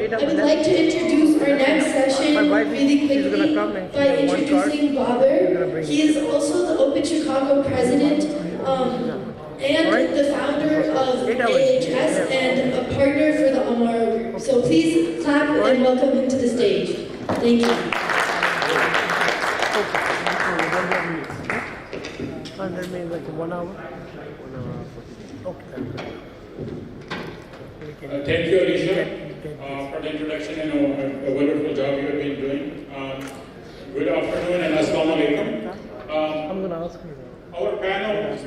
I would like to introduce our next session really quickly by introducing Babar. He is also the Open Chicago president and the founder of AHS and a partner for the Amara Group. So please clap and welcome him to the stage. Thank you. That means like 1 hour? Okay. Thank you, Alicia, for the introduction and a wonderful job you have been doing. Good afternoon and assalamu alaikum. I'm going to ask you. Our panel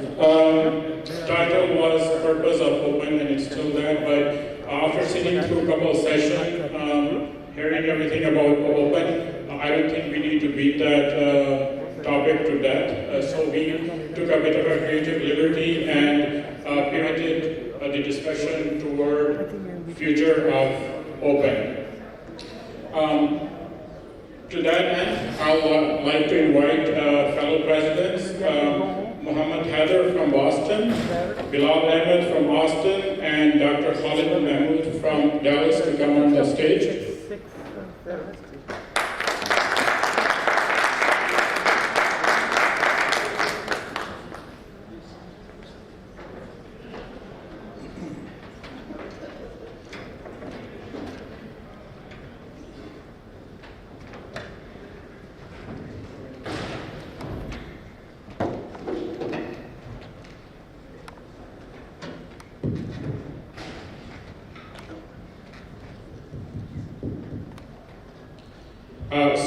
title was Purpose of Open, and it's still there, but after sitting through a couple of sessions, hearing everything about Open, I don't think we need to beat that topic to death. So we took a bit of a creative liberty and pivoted the discussion toward future of Open. To that end, I would like to invite fellow presidents, Muhammad Haider from Boston, Bilal Ahmed from Austin, and Dr. Khalid Mahmood from Dallas to come on the stage.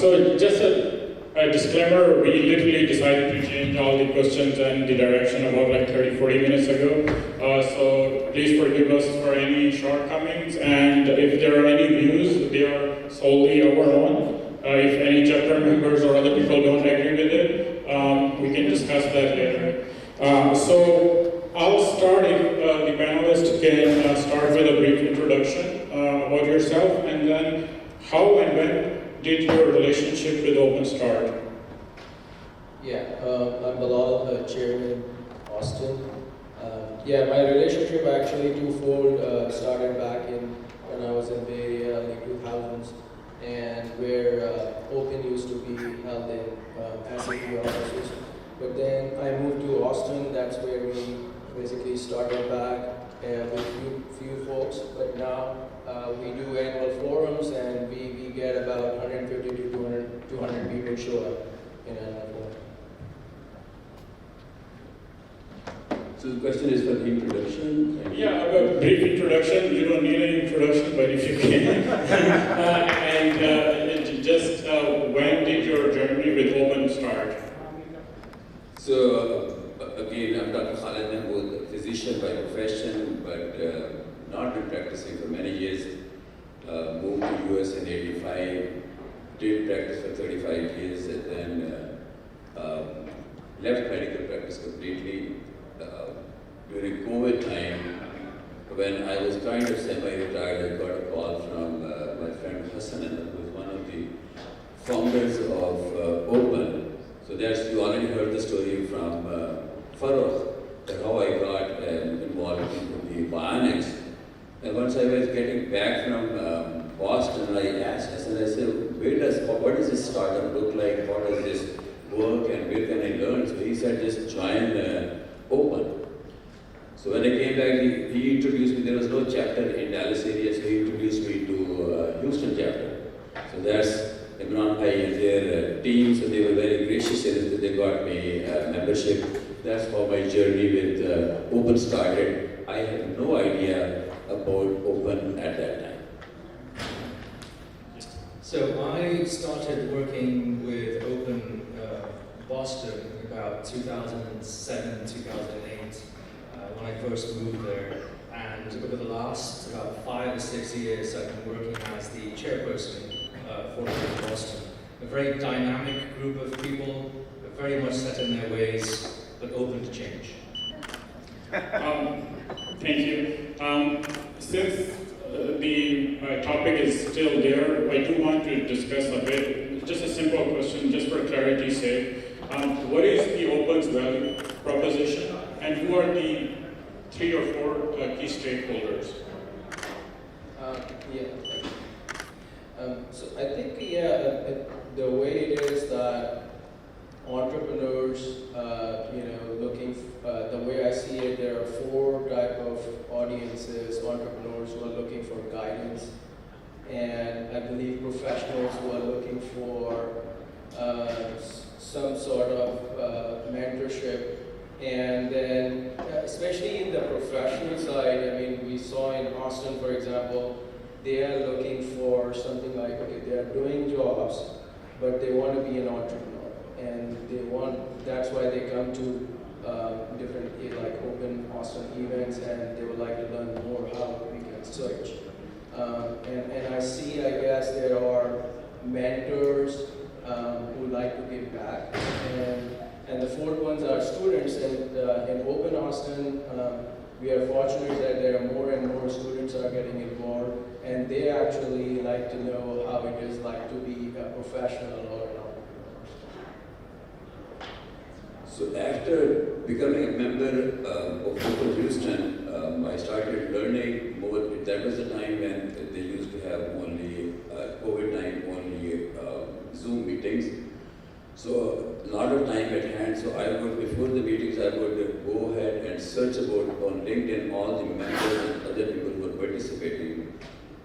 So just a disclaimer, we literally decided to change all the questions and the direction about like 30-40 minutes ago. So please forgive us for any shortcomings, and if there are any views, they are solely our own. If any chapter members or other people don't agree with it, we can discuss that later. So I'll start if the panelists can start with a brief introduction about yourself, and then how and when did your relationship with Open start? Yeah, I'm Bilal, chairman, Austin. My relationship actually twofold. Started back when I was in Bay Area, like 2000s, and where Open used to be held in SAP offices. But then I moved to Austin. That's where we basically started back with few folks. But now we do annual forums, and we get about 150 to 200 people show up in annual forum. So the question is for the introduction? Yeah, a brief introduction. You don't need an introduction, but if you can. Just when did your journey with Open start? So again, I'm Dr. Khalid Mahmood, a physician by profession, but not been practicing for many years. Moved to US in '85, did practice for 35 years, and then left medical practice completely. During COVID time, when I was kind of semi-retired, I got a call from my friend Hassan, who was one of the founders of Open. So you already heard the story from Farooq, that how I got involved in the bionics. And once I was getting back from Boston, I asked Hassan, I said, what does this startup look like? How does this work, and where can I learn? So he said, just join Open. So when I came back, he introduced me. There was no chapter in Dallas area, so he introduced me to Houston chapter. So that's Imran Bhai and their team, so they were very gracious and they got me membership. That's how my journey with Open started. I had no idea about Open at that time. So I started working with Open Boston in about 2007, 2008, when I first moved there. And over the last about 5 or 6 years, I've been working as the chairperson for Open Boston. A very dynamic group of people, very much set in their ways, but open to change. Thank you. Since the topic is still there, I do want to discuss a bit, just a simple question, just for clarity's sake. What is the Open's value proposition, and who are the 3 or 4 key stakeholders? So I think, the way it is that entrepreneurs, the way I see it, there are four type of audiences: entrepreneurs who are looking for guidance, and I believe professionals who are looking for some sort of mentorship. And then, especially in the professional side, I mean, we saw in Austin, for example, they are looking for something like, okay, they are doing jobs, but they want to be an entrepreneur, and that's why they come to different like open Austin events, and they would like to learn more how we can search. And I see, I guess, there are mentors who like to give back, and the fourth ones are students. And in Open Austin, we are fortunate that there are more and more students are getting involved, and they actually like to know how it is like to be a professional or an entrepreneur. So after becoming a member of Open Houston, I started learning more. That was the time when they used to have only COVID time, only Zoom meetings. So a lot of time at hand. So I would, before the meetings, I would go ahead and search about on LinkedIn all the members and other people who were participating,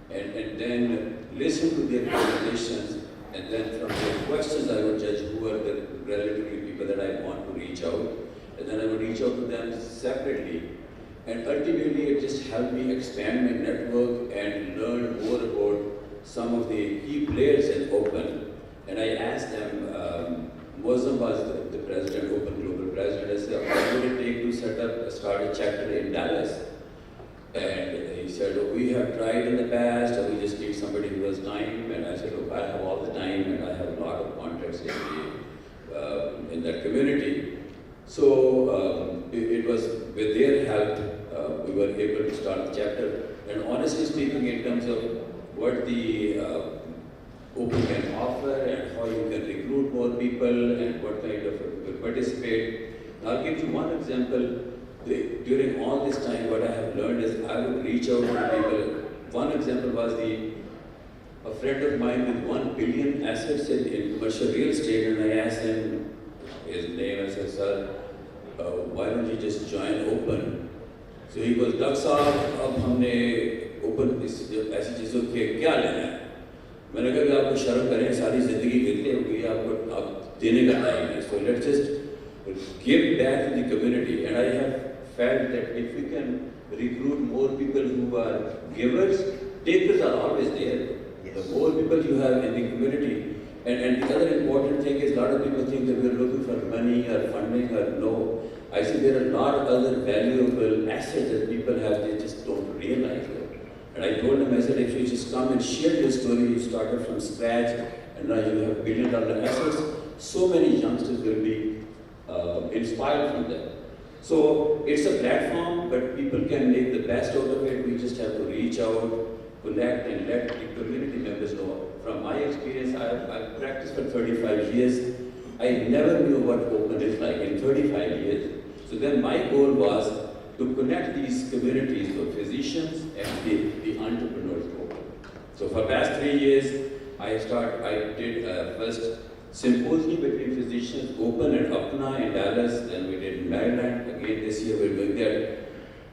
and then listen to their presentations, and then from their questions I would judge who are the relatively people that I want to reach out, and then I would reach out to them separately. And ultimately it just helped me expand my network and learn more about some of the key players in Open. And I asked them, Mozam was the president, Open Global president. I said, what would it take to start a chapter in Dallas? And he said, oh, we have tried in the past, and we just need somebody who has time. And I said, oh, I have all the time, and I have a lot of contacts in that community. So it was with their help, we were able to start the chapter. And honestly speaking, in terms of what the Open can offer and how you can recruit more people and what kind of will participate. I'll give you one example. During all this time, what I have learned is I would reach out to people. One example was a friend of mine with 1 billion assets in commercial real estate, and I asked him his name. I said, sir, why don't you just join Open? So he goes, Dr. Saab, अब हमने Open ऐसी चीजों के क्या लेना है? मैंने कहा कि आपको शर्म करें, सारी जिंदगी बितने हो गई, आपको आप देने का टाइम है. So let's just give back to the community. And I have felt that if we can recruit more people who are givers, takers are always there. Yes. The more people you have in the community. And the other important thing is, a lot of people think that we are looking for money or funding or no. I see there are a lot of other valuable assets that people have, they just don't realize it. And I told them, I said, if you just come and share your story, you started from scratch, and now you have $1 billion assets, so many youngsters will be inspired from them. So it's a platform, but people can make the best out of it. We just have to reach out, connect, and let the community members know. From my experience, I've practiced for 35 years. I never knew what Open is like in 35 years. So then my goal was to connect these communities of physicians and the entrepreneurs Open. So for past 3 years, I did first symposium between physicians, Open and Apna in Dallas, then we did in Maryland. Again this year we're doing that.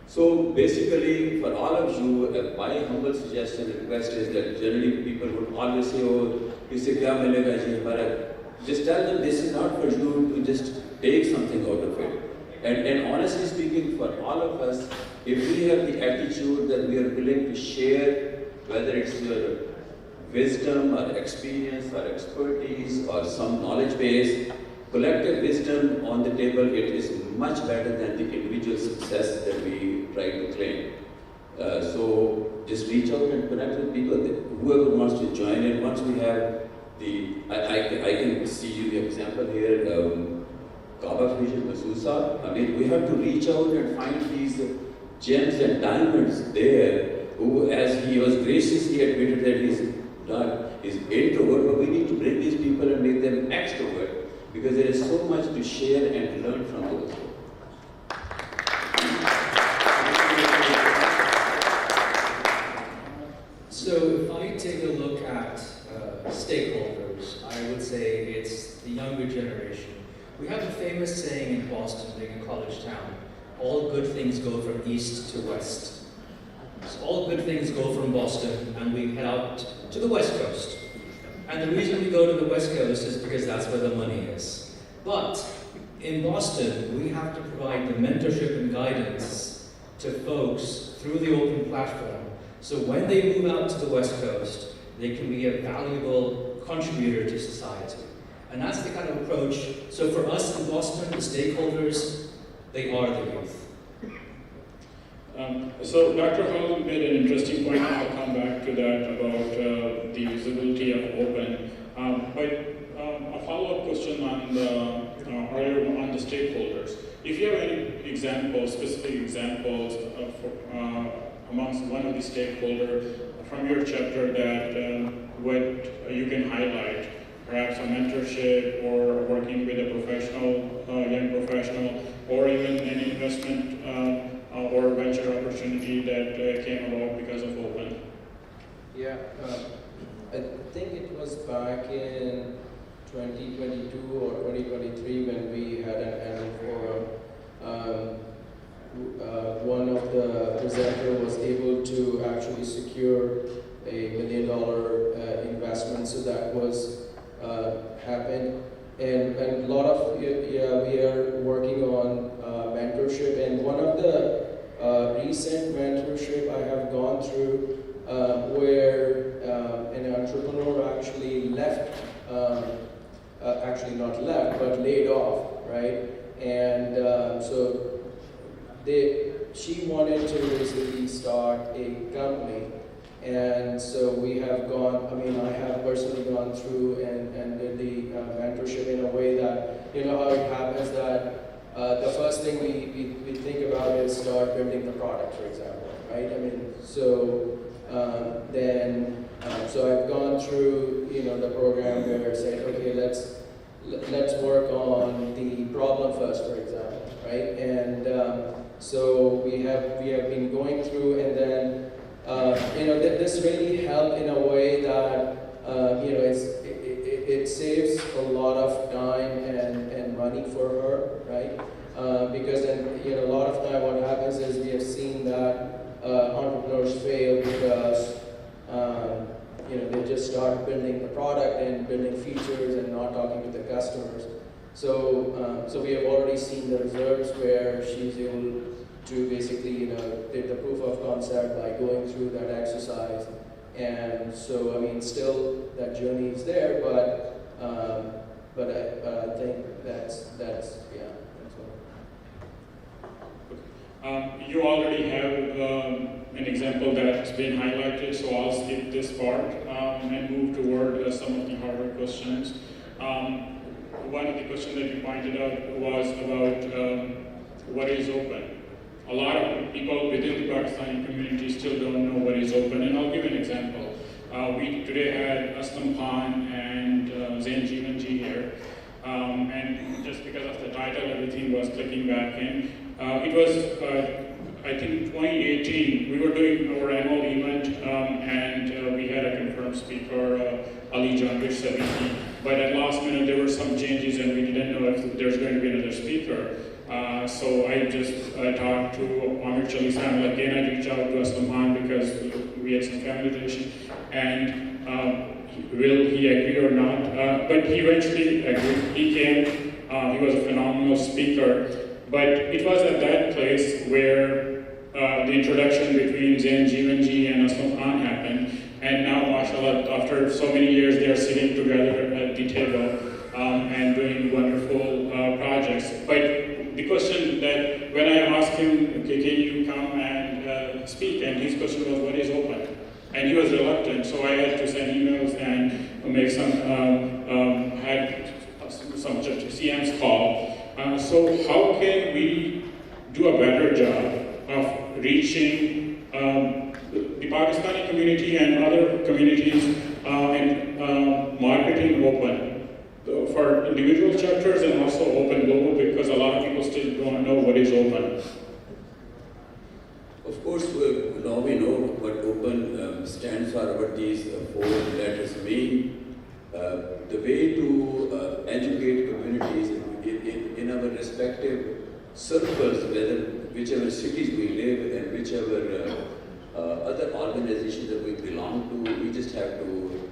So basically, for all of you, my humble suggestion and request is that generally people would always say, oh, इससे क्या मिलेगा जी हमारा? Just tell them this is not for you to just take something out of it. And honestly speaking, for all of us, if we have the attitude that we are willing to share, whether it's your wisdom or experience or expertise or some knowledge base, collective wisdom on the table, it is much better than the individual success that we try to claim. So just reach out and connect with people. Whoever wants to join in, once we have I can see you the example here, Kaaba Fusion Masusa. I mean, we have to reach out and find these gems and diamonds there, who, as he was graciously admitted that he's introvert, but we need to bring these people and make them extrovert, because there is so much to share and to learn from those. So if I take a look at We have a famous saying in Boston, being a college town, all good things go from east to west. So all good things go from Boston and we head out to the West Coast. And the reason we go to the West Coast is because that's where the money is. But in Boston, we have to provide the mentorship and guidance to folks through the open platform. So when they move out to the West Coast, they can be a valuable contributor to society. And that's the kind of approach. So for us in Boston, the stakeholders, they are the youth. So Dr. Hall made an interesting point, and I'll come back to that about the visibility of open. A follow-up question on the stakeholders. If you have any examples, specific examples amongst one of the stakeholders from your chapter that what you can highlight, perhaps a mentorship or working with a professional, young professional, or even an investment or venture opportunity that came about because of open? Yeah, I think it was back in 2022 or 2023 when we had an annual forum. One of the presenters was able to actually secure $1 million investment, so that was happened. And a lot of, we are working on mentorship, and one of the recent mentorship I have gone through where an entrepreneur actually left, actually not left, but laid off, right? And so she wanted to basically start a company. And so we have gone, I have personally gone through and did the mentorship in a way that, you know how it happens that the first thing we think about is start building the product, for example, right? So I've gone through, the program where I said, okay, let's work on the problem first, for example, right? And so we have been going through, and then this really helped in a way that it saves a lot of time and money for her, right? Because then a lot of time what happens is we have seen that entrepreneurs fail because they just start building the product and building features and not talking to the customers. So we have already seen the results where she's able to basically, did the proof of concept by going through that exercise. And so, still that journey is there, but I think that's what. You already have an example that's been highlighted, so I'll skip this part and move toward some of the harder questions. One of the questions that you pointed out was about what is open. A lot of people within the Pakistani community still don't know what is open, and I'll give an example. We today had Aslam Khan and Zain Jeevanji here, and just because of the title, everything was clicking back in. It was, I think, 2018. We were doing our annual event, and we had a confirmed speaker, Ali Janvish Sabiti. But at last minute, there were some changes, and we didn't know if there's going to be another speaker. So I just talked to Amir Chalisan. Again, I reached out to Aslam Khan because we had some family relation, and will he agree or not? But he eventually agreed. He came. He was a phenomenal speaker. But it was at that place where the introduction between Zain Jeevanji and Aslam Khan happened. And now, mashallah, after so many years, they are sitting together at the table and doing wonderful projects. But the question that when I asked him, okay, can you come and speak? And his question was, what is open? And he was reluctant, so I had to send emails and make some, had some CM's call. So how can we do a better job of reaching the Pakistani community and other communities and marketing open for individual chapters and also open global, because a lot of people still don't know what is open. Of course, now we know what open stands for, what these 4 letters mean. The way to educate communities in our respective circles, whichever cities we live and whichever other organizations that we belong to, we just have to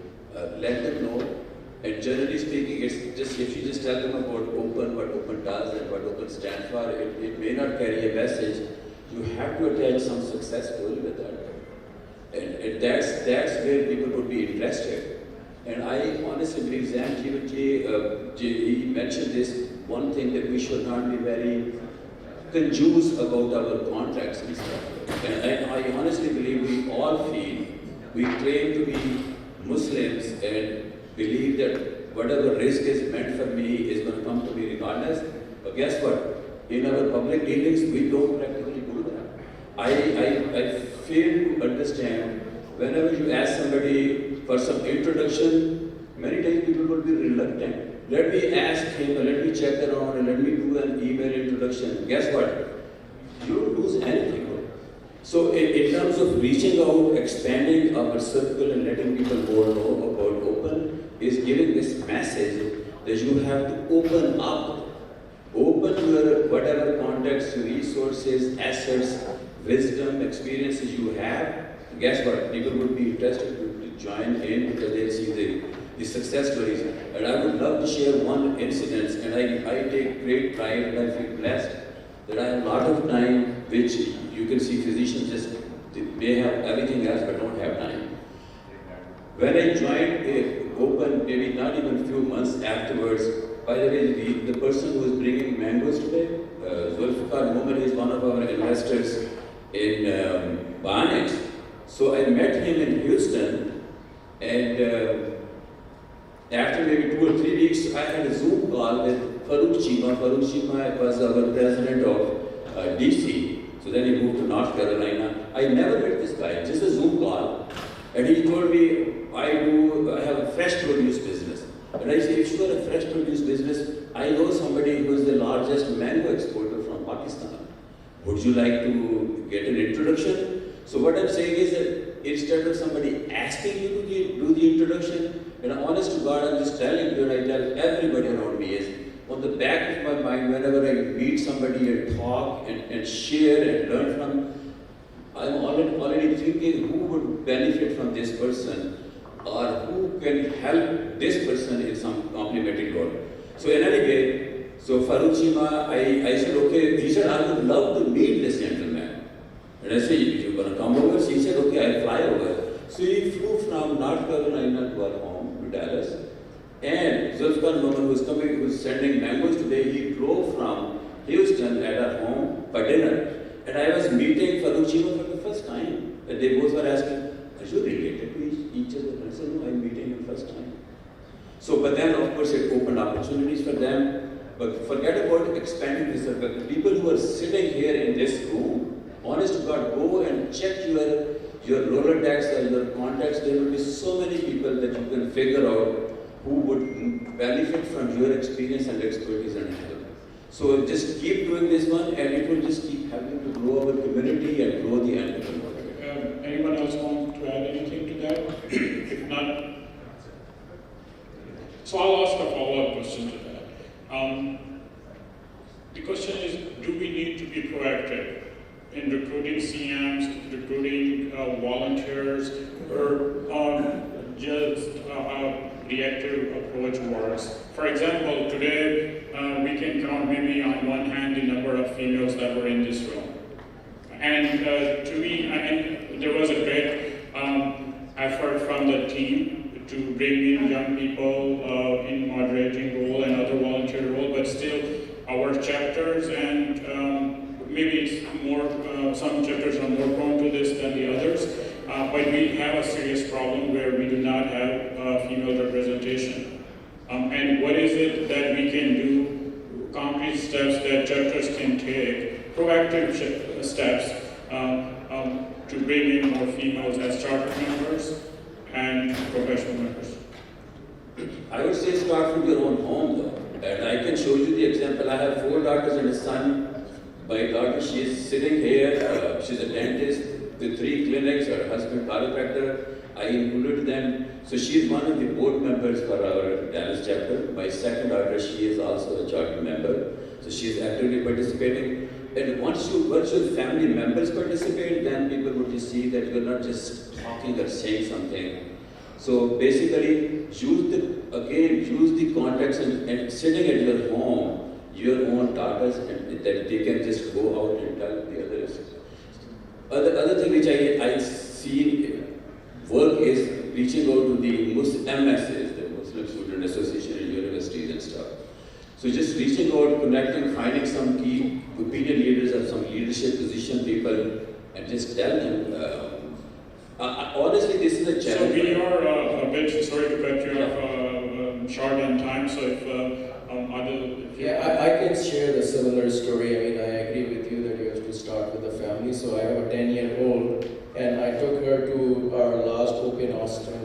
let them know. And generally speaking, it's just if you just tell them about Open, what Open does and what Open stands for, it may not carry a message. You have to attach some success story with that. And that's where people would be interested. And I honestly believe Sam he mentioned this one thing, that we should not be very confused about our contracts and stuff. And I honestly believe we all feel, we claim to be Muslims and believe that whatever risk is meant for me is going to come to me regardless. But guess what? In our public dealings, we don't practically do that. I fail to understand, whenever you ask somebody for some introduction, many times people will be reluctant. Let me ask him, let me check around, and let me do an email introduction. Guess what? You don't lose anything. So in terms of reaching out, expanding our circle and letting people more know about Open, is giving this message that you have to open up. Open your whatever contacts, resources, assets, wisdom, experiences you have. Guess what? People would be interested to join in because they see the success stories. And I would love to share one incident, and I take great pride and I feel blessed that I have a lot of time, which you can see physicians just, they have everything else but don't have time. When I joined Open, maybe not even a few months afterwards, by the way, the person who is bringing mangoes today, Zulfikar Mohammed, is one of our investors in Barnex. So I met him in Houston, and after maybe 2 or 3 weeks, I had a Zoom call with Farooq Chima. Farooq Chima was our president of DC. So then he moved to North Carolina. I never met this guy, just a Zoom call. And he told me, I have a fresh produce business. And I said, if you are a fresh produce business, I know somebody who is the largest mango exporter from Pakistan. Would you like to get an introduction? So what I'm saying is that instead of somebody asking you to do the introduction, and honest to God, I'm just telling you, and I tell everybody around me, is on the back of my mind, whenever I meet somebody and talk and share and learn from, I'm already thinking who would benefit from this person or who can help this person in some complementary role. So in any way, so Farooq Chima, I said, okay, he said, I would love to meet this gentleman. And I said, you're going to come over? So he said, okay, I'll fly over. So he flew from North Carolina to our home, to Dallas. And Zulfikar Mohammed was coming, who was sending mangoes today, he drove from Houston at our home for dinner. And I was meeting Farooq Chima for the first time. And they both were asking, are you related to each other? And I said, no, I'm meeting him first time. So, but then of course it opened opportunities for them. But forget about expanding this circle. The people who are sitting here in this room, honest to God, go and check your Rolodex or your contacts. There will be so many people that you can figure out who would benefit from your experience and expertise and help. So just keep doing this one, and it will just keep helping to grow our community and grow the entrepreneur. Anyone else want to add anything to that? If not, so I'll ask a follow-up question to that. The question is, do we need to be proactive in recruiting CMs, recruiting volunteers, or just reactive approach works? For example, today we can count maybe on one hand the number of females that were in this room. And to me, there was a great effort from the team to bring in young people in moderating role and other volunteer role, but still our chapters and maybe it's more, some chapters are more prone to this than the others, but we have a serious problem where we do not have female representation. And what is it that we can do, concrete steps that chapters can take, proactive steps to bring in more females as charter members and professional members? I would say start from your own home though. And I can show you the example. I have 4 daughters and a son. My daughter, she is sitting here. She's a dentist with 3 clinics. Her husband, chiropractor. I included them. So she is one of the board members for our Dallas chapter. My second daughter, she is also a charter member. So she is actively participating. And once your family members participate, then people would just see that you're not just talking or saying something. So basically, use the context and sitting at your home, your own daughters, and that they can just go out and tell the others. Other thing which I see work is reaching out to the MSs, the Muslim Student Association in universities and stuff. So just reaching out, connecting, finding some key opinion leaders or some leadership position people, and just tell them. Honestly, this is a challenge. So we are a bit, sorry to cut you off, short on time, so if I can share the similar story. I mean, I agree with you that you have to start with the family. So I have a 10-year-old, and I took her to our last Open Austin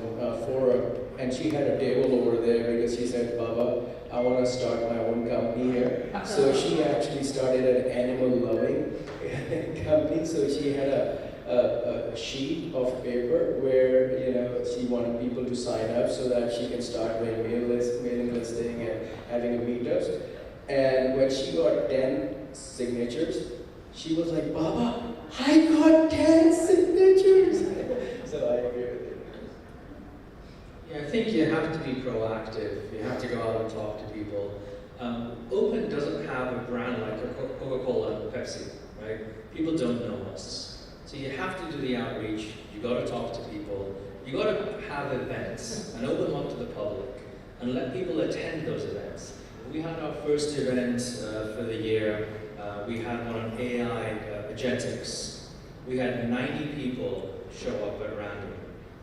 forum, and she had a table over there because she said, Baba, I want to start my own company here. So she actually started an animal loving company. So she had a sheet of paper where she wanted people to sign up so that she can start doing mailing listing and having meetups. And when she got 10 signatures, she was like, Baba, I got 10 signatures. So I agree with you. Yeah, I think you have to be proactive. You have to go out and talk to people. Open doesn't have a brand like Coca-Cola and Pepsi, right? People don't know us. So you have to do the outreach. You got to talk to people. You got to have events and open them up to the public and let people attend those events. We had our first event for the year. We had one on AI agentics. We had 90 people show up at random.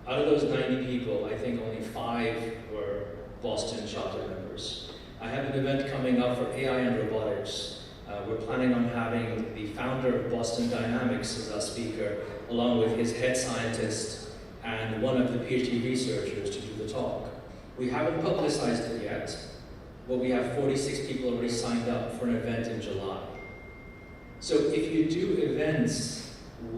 Out of those 90 people, I think only 5 were Boston chapter members. I have an event coming up for AI and robotics. We're planning on having the founder of Boston Dynamics as our speaker, along with his head scientist and one of the PhD researchers to do the talk. We haven't publicized it yet, but we have 46 people already signed up for an event in July. So if you do events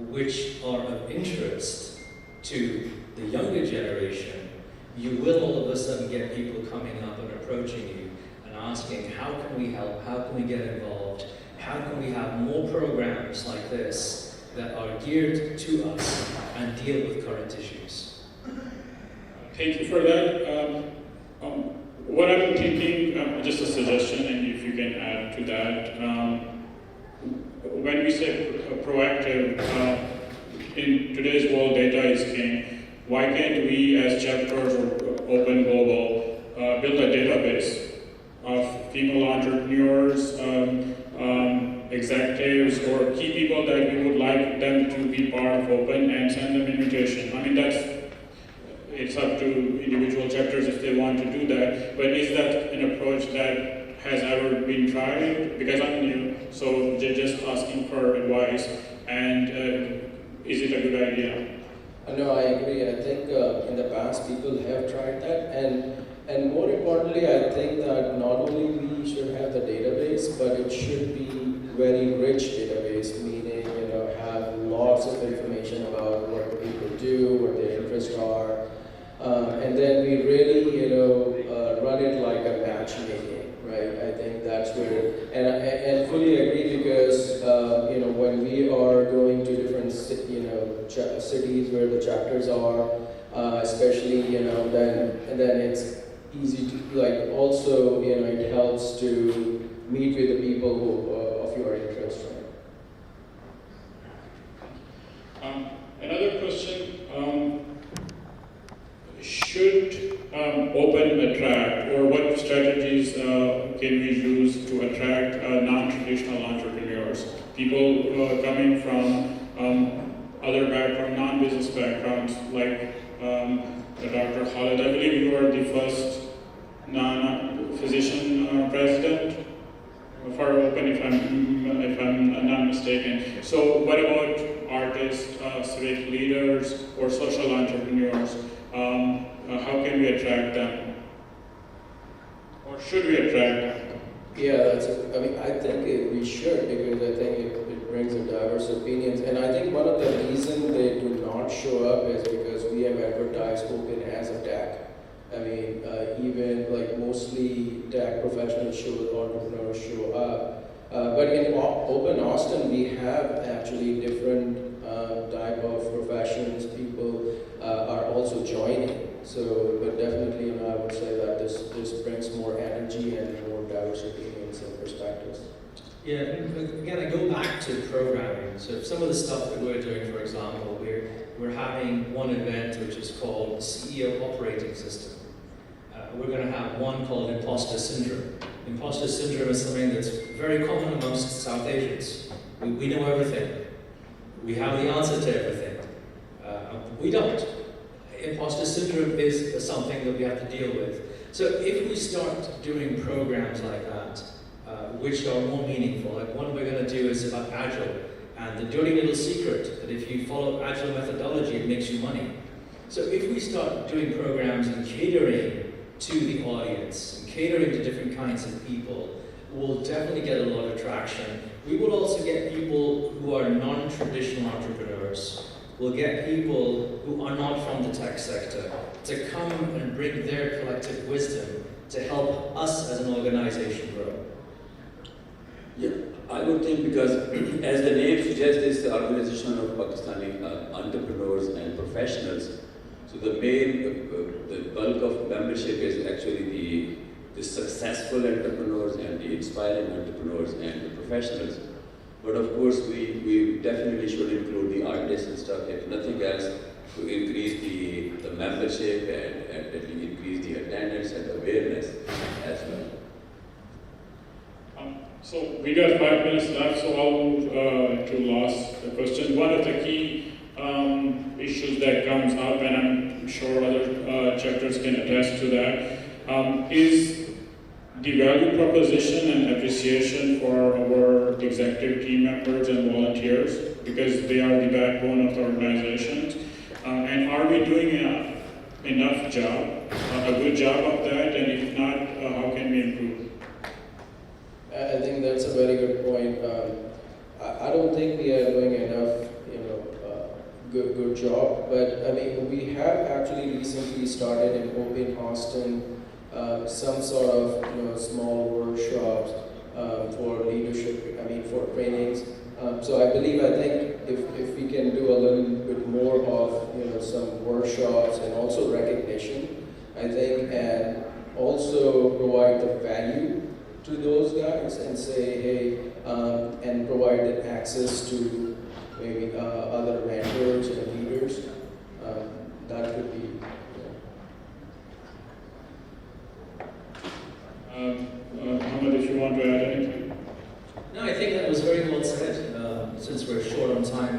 which are of interest to the younger generation, you will all of a sudden get people coming up and approaching you and asking, how can we help? How can we get involved? How can we have more programs like this that are geared to us and deal with current issues? Thank you for that. What I'm thinking, just a suggestion, and if you can add to that, when we say proactive, in today's world, data is king. Why can't we, as chapters or Open Global, build a database of female entrepreneurs, executives, or key people that we would like them to be part of Open and send them invitation? I mean, it's up to individual chapters if they want to do that, but is that an approach that has ever been tried? Because I'm new, so just asking for advice, and is it a good idea? No, I agree. I think in the past people have tried that, and more importantly, I think that not only we should have the database, but it should be very rich database, meaning have lots of information about what the people do, what their interests are, and then we really run it like a matchmaking, right? I think that's where, and fully agree because when we are going to different cities where the chapters are, especially then it's easy to also it helps to meet with the people who of your interest, right? Another question. Should Open attract, or what strategies can we use to attract non-traditional entrepreneurs? People coming from other background, non-business backgrounds, like Dr. Khalid. I believe you are the first non-physician president for Open, if I'm not mistaken. So what about artists, civic leaders, or social entrepreneurs? How can we attract them? Or should we attract them? Yeah, I think we should, because I think it brings a diverse opinions. And I think one of the reasons they do not show up is because we have advertised Open as a tech. I mean, even mostly tech professionals entrepreneurs show up, But in Open Austin, we have actually different type of professions. People are also joining. So, but definitely, I would say that this brings more energy and more diversity in some perspectives. Yeah, and again, I go back to programming. So some of the stuff that we're doing, for example, we're having one event which is called CEO Operating System. We're going to have one called Imposter Syndrome. Imposter Syndrome is something that's very common amongst South Asians. We know everything. We have the answer to everything. We don't. Imposter Syndrome is something that we have to deal with. So if we start doing programs like that, which are more meaningful, like one we're going to do is about Agile, and the dirty little secret that if you follow Agile methodology, it makes you money. So if we start doing programs and catering to the audience, and catering to different kinds of people, we'll definitely get a lot of traction. We will also get people who are non-traditional entrepreneurs. We'll get people who are not from the tech sector to come and bring their collective wisdom to help us as an organization grow. Yeah, I would think because as the name suggests, this is the organization of Pakistani entrepreneurs and professionals. So the main, the bulk of membership is actually the successful entrepreneurs and the inspiring entrepreneurs and the professionals. But of course, we definitely should include the artists and stuff, if nothing else, to increase the membership and increase the attendance and awareness as well. So we got 5 minutes left, so I'll move to last question. One of the key issues that comes up, and I'm sure other chapters can attest to that, is the value proposition and appreciation for our executive team members and volunteers, because they are the backbone of the organization. And are we doing enough job, a good job of that? And if not, how can we improve? I think that's a very good point. I don't think we are doing enough, good job. But I mean, we have actually recently started in Open Austin some sort of small workshops for leadership. I mean, for trainings. So I think if we can do a little bit more of some workshops and also recognition, I think, and also provide the value to those guys and say, hey, and provide them access to maybe other mentors and leaders. That could be. Mohammed, if you want to add anything? No, I think that was very well said. Since we're short on time,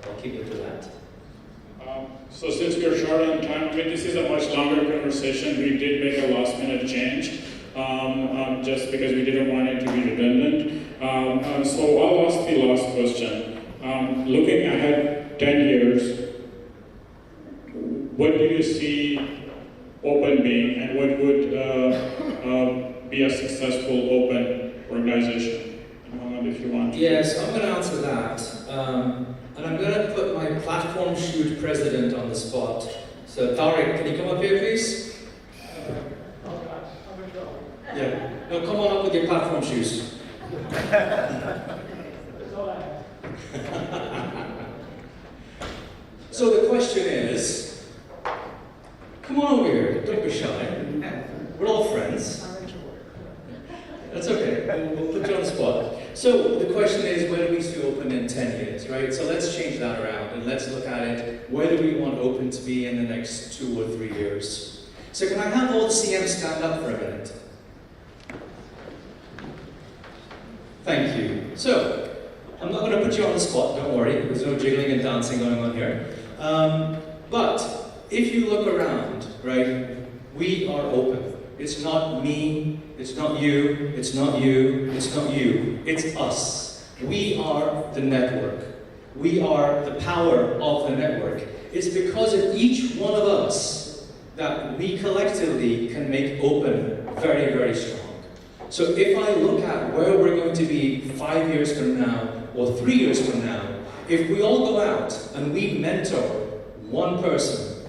I'll keep it to that. So since we're short on time, this is a much longer conversation. We did make a last minute change. Just because we didn't want it to be redundant. So I'll ask the last question. Looking ahead 10 years, what do you see Open being, and what would be a successful Open organization? Mohammed, if you want to. Yes, I'm going to answer that. And I'm going to put my platform shoot president on the spot. So Tariq, can you come up here, please? Yeah. No, come on up with your platform shoes. So the question is, come on over here, don't be shy. We're all friends. That's okay, we'll put you on the spot. So the question is, where do we see Open in 10 years, right? So let's change that around and let's look at it, where do we want Open to be in the next 2 or 3 years? So can I have all the CMs stand up for a minute? Thank you. So, I'm not going to put you on the spot, don't worry. There's no jiggling and dancing going on here. But, if you look around, right, we are open. It's not me, it's not you, it's not you, it's not you. It's us. We are the network. We are the power of the network. It's because of each one of us that we collectively can make Open very, very strong. So if I look at where we're going to be 5 years from now, or 3 years from now, if we all go out and we mentor one person,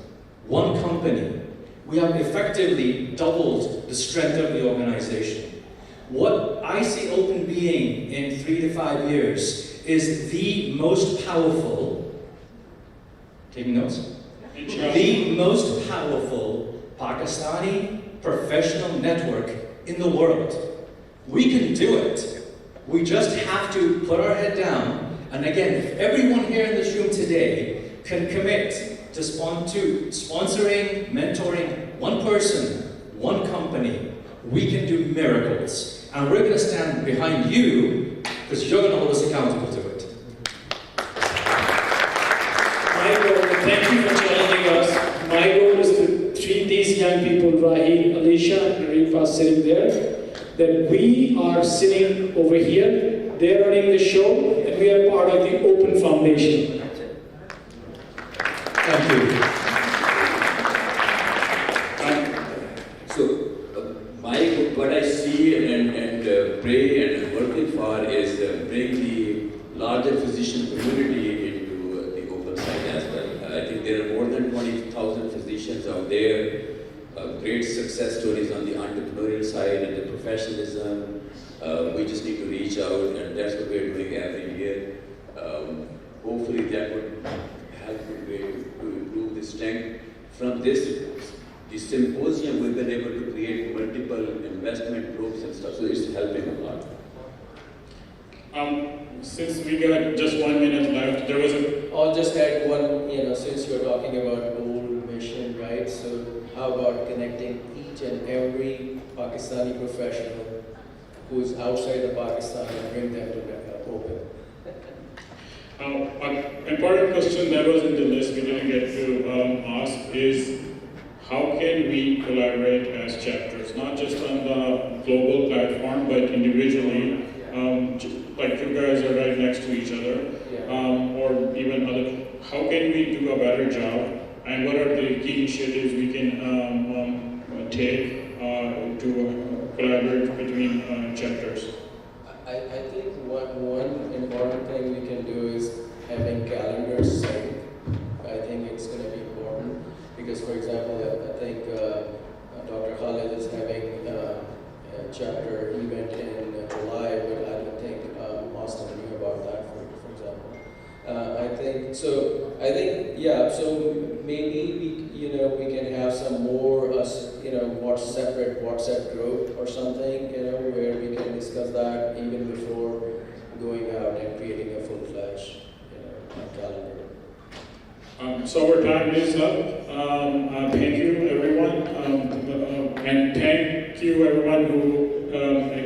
one company, we have effectively doubled the strength of the organization. What I see open being in 3 to 5 years is the most powerful, taking notes? The most powerful Pakistani professional network in the world. We can do it. We just have to put our head down. And again, if everyone here in this room today can commit to sponsoring, mentoring one person, one company, we can do miracles. And we're going to stand behind you because you're going to hold us accountable to it. My goal, thank you for challenging us. My goal is to treat these young people, Raheel, Alicia, and Rifa sitting there, that we are sitting over here, they're running the show, and we are part of the Open Foundation. Thank you. What I see and pray and working for is bring the larger physician community into the open side as well. I think there are more than 20,000 physicians out there, great success stories on the entrepreneurial side and the professionalism. We just need to reach out, and that's what we're doing every year. Hopefully that would help to improve the strength. From this symposium, we've been able to create multiple investment groups and stuff, so it's helping a lot. Since we got just 1 minute left, there was a... I'll just add one, since you're talking about goal, mission, right? So how about connecting each and every Pakistani professional who's outside of Pakistan and bring them to Open? An important question that was in the list we didn't get to ask is, how can we collaborate as chapters, not just on the global platform, but individually, like you guys are right next to each other, or even other, how can we do a better job, and what are the key initiatives we can take to collaborate between chapters? I think one important thing we can do is having calendars sync. I think it's going to be important because, for example, I think Dr. Khalid is having a chapter event in July, but I don't think Austin knew about that, for example. I think, so maybe we can have some more, separate WhatsApp group or something, where we can discuss that even before going out and creating a full-fledged, calendar. So our time is up. Thank you, everyone, and thank you, everyone who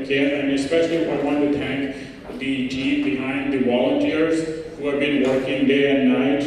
came, and especially I want to thank the team behind the volunteers who have been working day and night